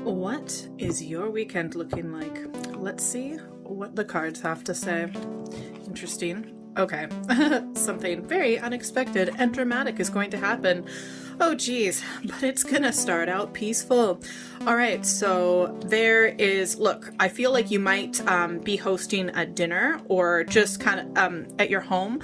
What is your weekend looking like? Let's see what the cards have to say. Interesting. Okay, something very unexpected and dramatic is going to happen. Oh geez, but it's gonna start out peaceful. All right, so there is, look, I feel like you might be hosting a dinner or just kind of at your home.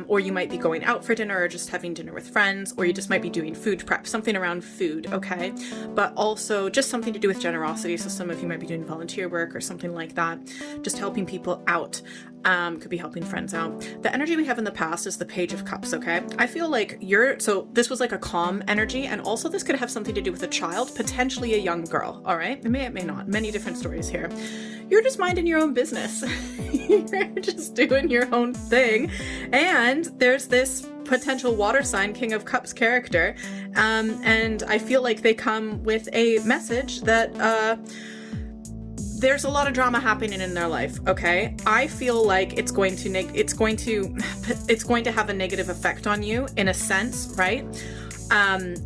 Or you might be going out for dinner or just having dinner with friends, or you just might be doing food prep, something around food, okay? But also just something to do with generosity. So some of you might be doing volunteer work or something like that, just helping people out. Could be helping friends out. The energy we have in the past is the Page of Cups, okay? I feel like so this was like a calm energy, and also this could have something to do with a child, potentially a young girl, all right? It may not. Many different stories here. You're just minding your own business. You're just doing your own thing. And there's this potential water sign, King of Cups character. And I feel like they come with a message that there's a lot of drama happening in their life, okay? I feel like it's going to have a negative effect on you in a sense, right?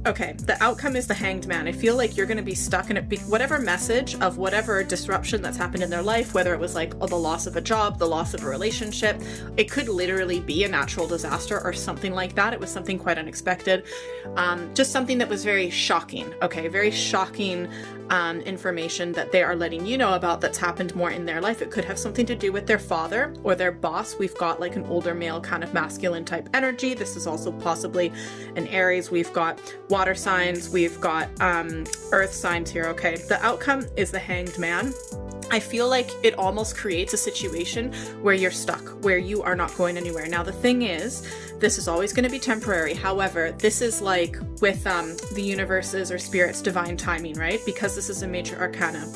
Okay, the outcome is the Hanged Man. I feel like you're going to be stuck in it, whatever message of whatever disruption that's happened in their life, whether it was like the loss of a job, the loss of a relationship, it could literally be a natural disaster or something like that. It was something quite unexpected. Just something that was very shocking, okay? Very shocking information that they are letting you know about that's happened more in their life. It could have something to do with their father or their boss. We've got like an older male kind of masculine type energy. This is also possibly an Aries. We've got water signs. We've got earth signs here, okay? The outcome is the Hanged Man. I feel like it almost creates a situation where you're stuck, where you are not going anywhere. Now, the thing is, this is always going to be temporary. However, this is like with the universe's or spirit's divine timing, right? Because this is a major arcana.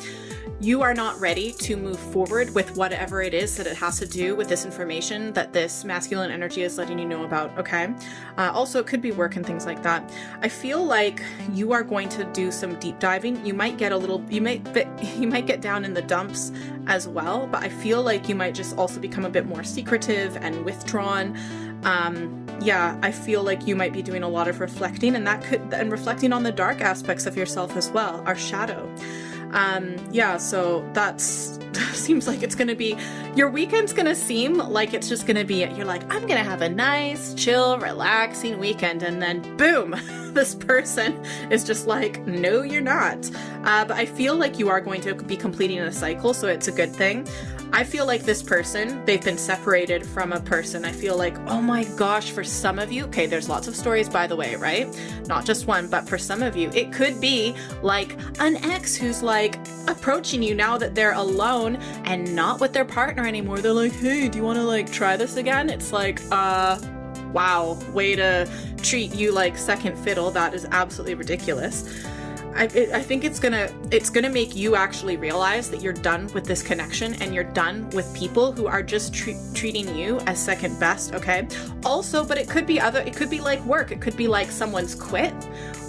You are not ready to move forward with whatever it is that it has to do with this information that this masculine energy is letting you know about, okay? Also, it could be work and things like that. I feel like you are going to do some deep diving. You might get you might get down in the dumps as well, but I feel like you might just also become a bit more secretive and withdrawn. Yeah, I feel like you might be doing a lot of reflecting, and reflecting on the dark aspects of yourself as well, our shadow. Yeah, so seems like it's gonna be, your weekend's gonna seem like it's just gonna be, you're like, I'm gonna have a nice, chill, relaxing weekend, and then boom, this person is just like, no, you're not. But I feel like you are going to be completing a cycle, so it's a good thing. I feel like this person, they've been separated from a person. I feel like, oh my gosh, for some of you, okay, there's lots of stories, by the way, right? Not just one, but for some of you, it could be like an ex who's like approaching you now that they're alone and not with their partner anymore. They're like, hey, do you want to like try this again? It's like, wow, way to treat you like second fiddle. That is absolutely ridiculous. I think it's gonna make you actually realize that you're done with this connection and you're done with people who are just treating you as second best, okay? Also, but it could be like work. It could be like someone's quit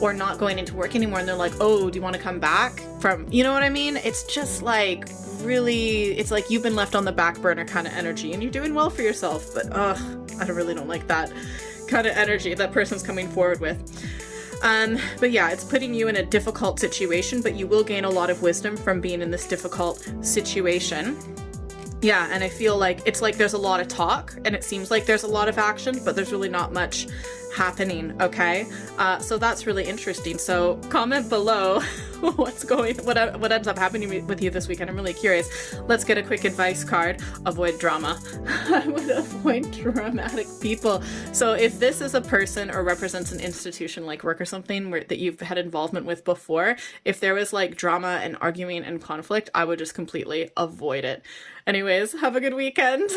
or not going into work anymore, and they're like, oh, do you want to come back from, you know what I mean? It's just like really, it's like you've been left on the back burner kind of energy, and you're doing well for yourself, but I really don't like that kind of energy that person's coming forward with. But yeah, it's putting you in a difficult situation, but you will gain a lot of wisdom from being in this difficult situation. Yeah, and I feel like it's like there's a lot of talk, and it seems like there's a lot of action, but there's really not much happening, okay? So that's really interesting. So comment below what ends up happening with you this weekend. I'm really curious. Let's get a quick advice card. Avoid drama. I would avoid dramatic people. So if this is a person or represents an institution like work or something that you've had involvement with before, if there was like drama and arguing and conflict, I would just completely avoid it. Anyways, have a good weekend.